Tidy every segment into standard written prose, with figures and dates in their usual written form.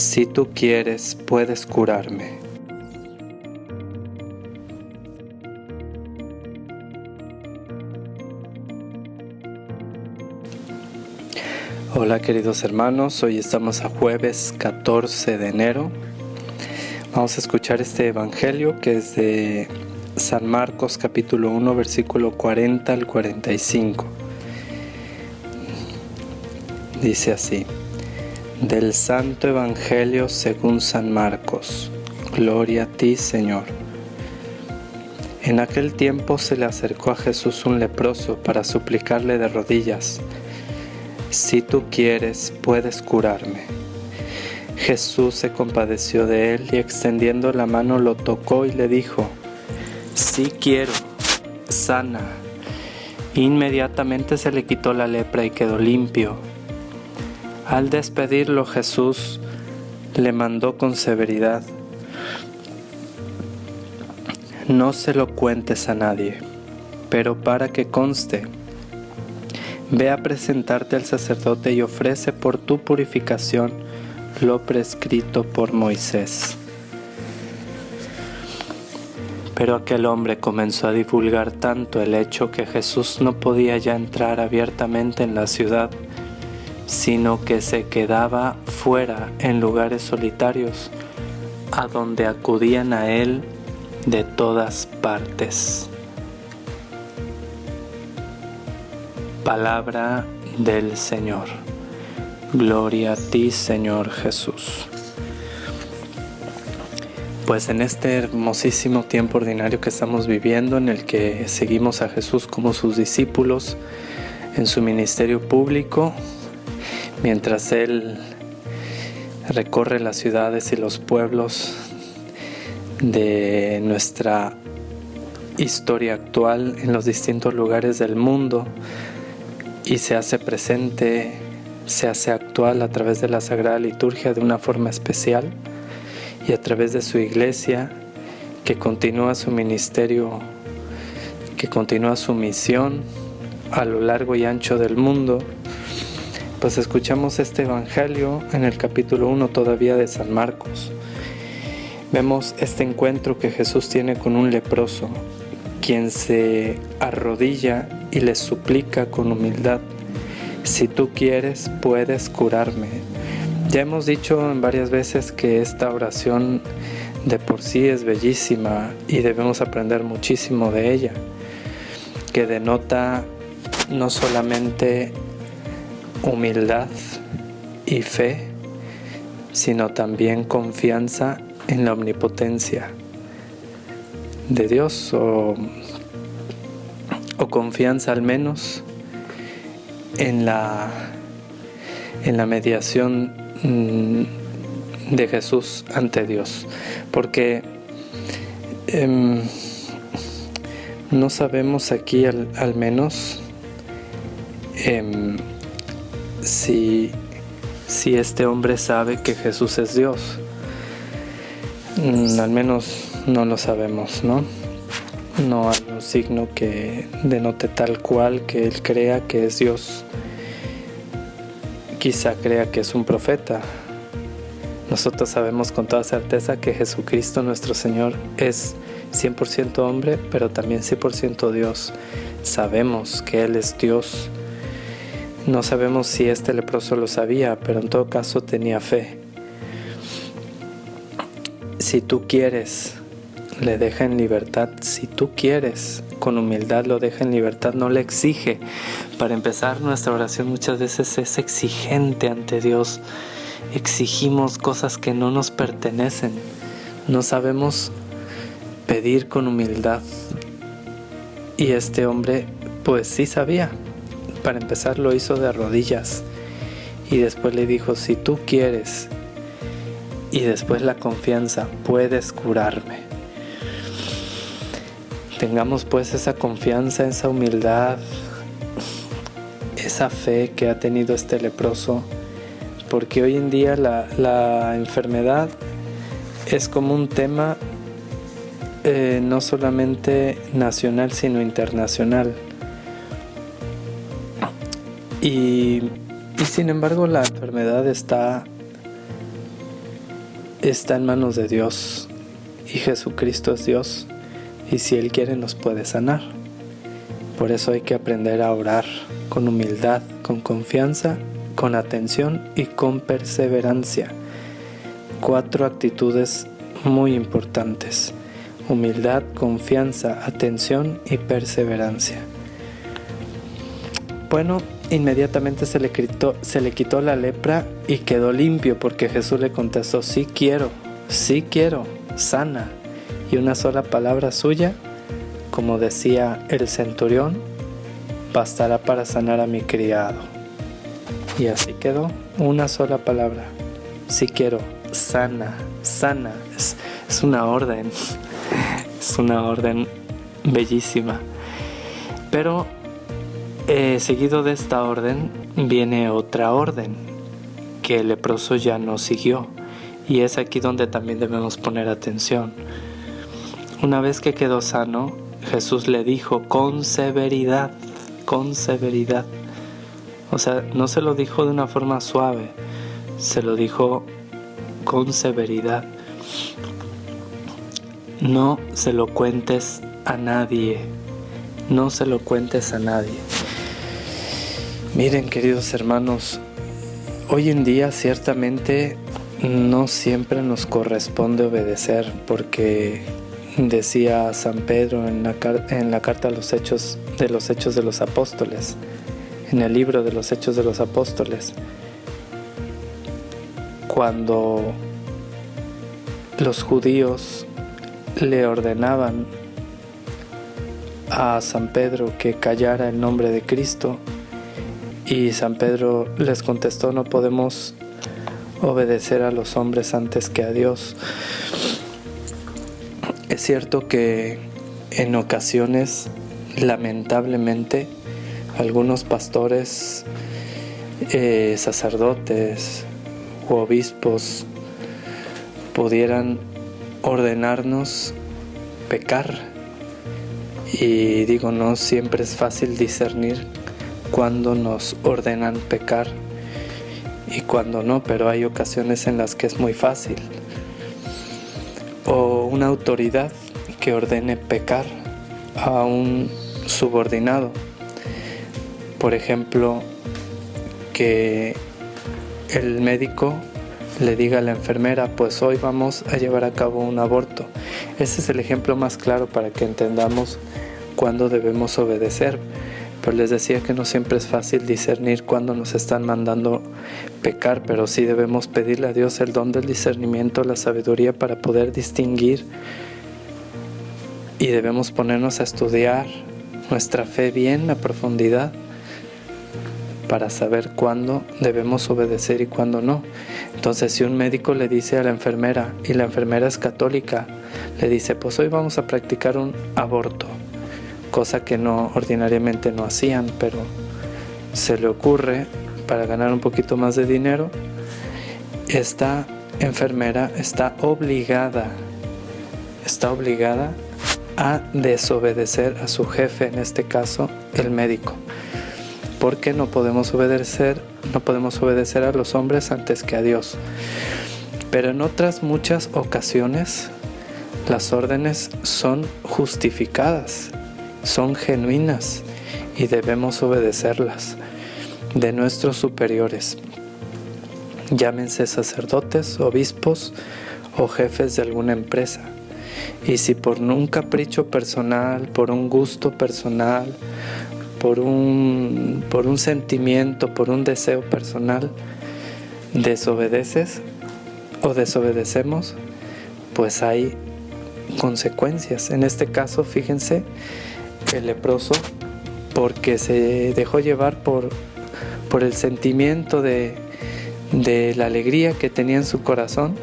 Si tú quieres, puedes curarme. Hola queridos hermanos, hoy estamos a jueves 14 de enero. Vamos a escuchar este evangelio que es de San Marcos capítulo 1 versículo 40 al 45. Dice así: Del Santo Evangelio según San Marcos. Gloria a ti, Señor. En aquel tiempo se le acercó a Jesús un leproso para suplicarle de rodillas: Si tú quieres, puedes curarme. Jesús se compadeció de él y extendiendo la mano lo tocó y le dijo: Sí quiero, sana. Inmediatamente se le quitó la lepra y quedó limpio. Al despedirlo, Jesús le mandó con severidad: No se lo cuentes a nadie, pero para que conste, ve a presentarte al sacerdote y ofrece por tu purificación lo prescrito por Moisés. Pero aquel hombre comenzó a divulgar tanto el hecho que Jesús no podía ya entrar abiertamente en la ciudad, sino que se quedaba fuera en lugares solitarios, a donde acudían a él de todas partes. Palabra del Señor. Gloria a ti, Señor Jesús. Pues en este hermosísimo tiempo ordinario que estamos viviendo, en el que seguimos a Jesús como sus discípulos en su ministerio público, mientras Él recorre las ciudades y los pueblos de nuestra historia actual en los distintos lugares del mundo y se hace presente, se hace actual a través de la Sagrada Liturgia de una forma especial y a través de su iglesia que continúa su ministerio, que continúa su misión a lo largo y ancho del mundo. Pues escuchamos este evangelio en el capítulo 1 todavía de San Marcos. Vemos este encuentro que Jesús tiene con un leproso, quien se arrodilla y le suplica con humildad: Si tú quieres, puedes curarme. Ya hemos dicho en varias veces que esta oración de por sí es bellísima y debemos aprender muchísimo de ella, que denota no solamente humildad y fe, sino también confianza en la omnipotencia de Dios, o confianza al menos en la mediación de Jesús ante Dios, porque no sabemos aquí al menos si este hombre sabe que Jesús es Dios. Al menos no lo sabemos, ¿no? No hay un signo que denote tal cual que él crea que es Dios. Quizá crea que es un profeta. Nosotros sabemos con toda certeza que Jesucristo nuestro Señor es 100% hombre, pero también 100% Dios. Sabemos que Él es Dios. No sabemos si este leproso lo sabía, pero en todo caso tenía fe. Si tú quieres, le deja en libertad. Si tú quieres, con humildad lo deja en libertad, no le exige. Para empezar, nuestra oración muchas veces es exigente ante Dios. Exigimos cosas que no nos pertenecen. No sabemos pedir con humildad. Y este hombre, pues sí sabía. Para empezar, lo hizo de rodillas. Y después le dijo: si tú quieres. Y después la confianza: puedes curarme. Tengamos pues esa confianza, esa humildad, esa fe que ha tenido este leproso, porque hoy en día la enfermedad es como un tema no solamente nacional sino internacional. Y sin embargo la enfermedad está está en manos de Dios y Jesucristo es Dios, y si Él quiere nos puede sanar. Por eso hay que aprender a orar con humildad, con confianza, con atención y con perseverancia. 4 actitudes muy importantes: humildad, confianza, atención y perseverancia. Bueno, inmediatamente se le quitó la lepra y quedó limpio, porque Jesús le contestó: sí quiero, sana. Y una sola palabra suya, como decía el centurión, bastará para sanar a mi criado. Y así quedó, una sola palabra: sí quiero, sana. Es una orden, es una orden bellísima. Pero seguido de esta orden viene otra orden que el leproso ya no siguió, y es aquí donde también debemos poner atención. Una vez que quedó sano, Jesús le dijo con severidad. O sea, no se lo dijo de una forma suave, se lo dijo con severidad: no se lo cuentes a nadie, no se lo cuentes a nadie. Miren, queridos hermanos, hoy en día ciertamente no siempre nos corresponde obedecer, porque decía San Pedro en la carta a los Hechos de los Apóstoles, en el libro de los Hechos de los Apóstoles, cuando los judíos le ordenaban a San Pedro que callara el nombre de Cristo, y San Pedro les contestó: no podemos obedecer a los hombres antes que a Dios. Es cierto que en ocasiones, lamentablemente, algunos pastores, sacerdotes u obispos pudieran ordenarnos pecar, y digo, no siempre es fácil discernir cuándo nos ordenan pecar y cuándo no, pero hay ocasiones en las que es muy fácil. O una autoridad que ordene pecar a un subordinado. Por ejemplo, que el médico le diga a la enfermera: pues hoy vamos a llevar a cabo un aborto. Ese es el ejemplo más claro para que entendamos cuándo debemos obedecer. Pero les decía que no siempre es fácil discernir cuándo nos están mandando pecar, pero sí debemos pedirle a Dios el don del discernimiento, la sabiduría para poder distinguir, y debemos ponernos a estudiar nuestra fe bien a profundidad para saber cuándo debemos obedecer y cuándo no. Entonces, si un médico le dice a la enfermera, y la enfermera es católica, le dice: pues hoy vamos a practicar un aborto, cosa que no ordinariamente no hacían, pero se le ocurre para ganar un poquito más de dinero, esta enfermera está obligada a desobedecer a su jefe, en este caso el médico, porque no podemos obedecer a los hombres antes que a Dios. Pero en otras muchas ocasiones las órdenes son justificadas, son genuinas, y debemos obedecerlas, de nuestros superiores, llámense sacerdotes, obispos o jefes de alguna empresa. Y si por un capricho personal, por un gusto personal, por un sentimiento, por un deseo personal, desobedeces o desobedecemos, pues hay consecuencias. En este caso, fíjense, el leproso, porque se dejó llevar por el sentimiento de la alegría que tenía en su corazón,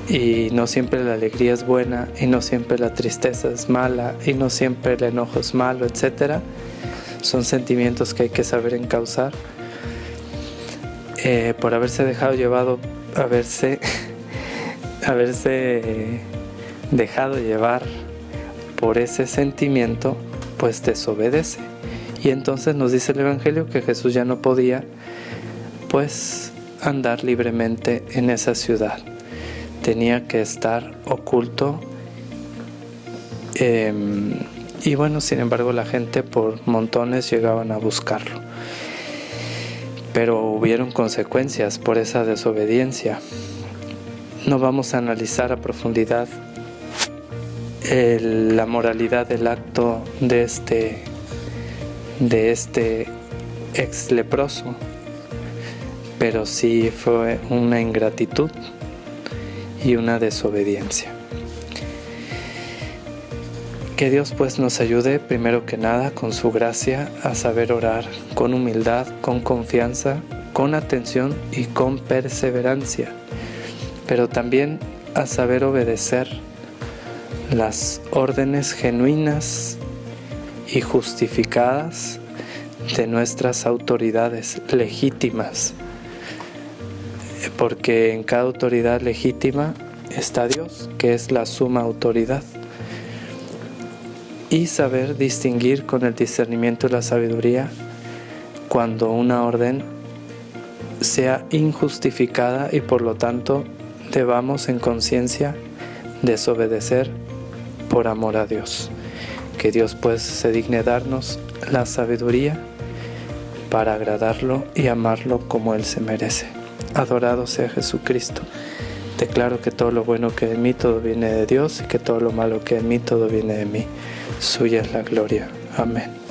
y no siempre la alegría es buena, y no siempre la tristeza es mala, y no siempre el enojo es malo, etc. Son sentimientos que hay que saber encauzar. Por haberse dejado dejado llevar por ese sentimiento, pues desobedece. Y entonces nos dice el Evangelio que Jesús ya no podía, pues, andar libremente en esa ciudad. tenía que estar oculto. Y bueno, sin embargo, la gente por montones llegaban a buscarlo. Pero hubieron consecuencias por esa desobediencia. No vamos a analizar a profundidad la moralidad del acto de este ex leproso, pero sí fue una ingratitud y una desobediencia. Que Dios pues nos ayude primero que nada con su gracia a saber orar con humildad, con confianza, con atención y con perseverancia, pero también a saber obedecer las órdenes genuinas y justificadas de nuestras autoridades legítimas, porque en cada autoridad legítima está Dios, que es la suma autoridad. Y saber distinguir con el discernimiento y la sabiduría cuando una orden sea injustificada y por lo tanto debamos en conciencia desobedecer por amor a Dios. Que Dios pues se digne darnos la sabiduría para agradarlo y amarlo como Él se merece. Adorado sea Jesucristo. Declaro que todo lo bueno que de mí todo viene de Dios y que todo lo malo que de mí todo viene de mí. Suya es la gloria. Amén.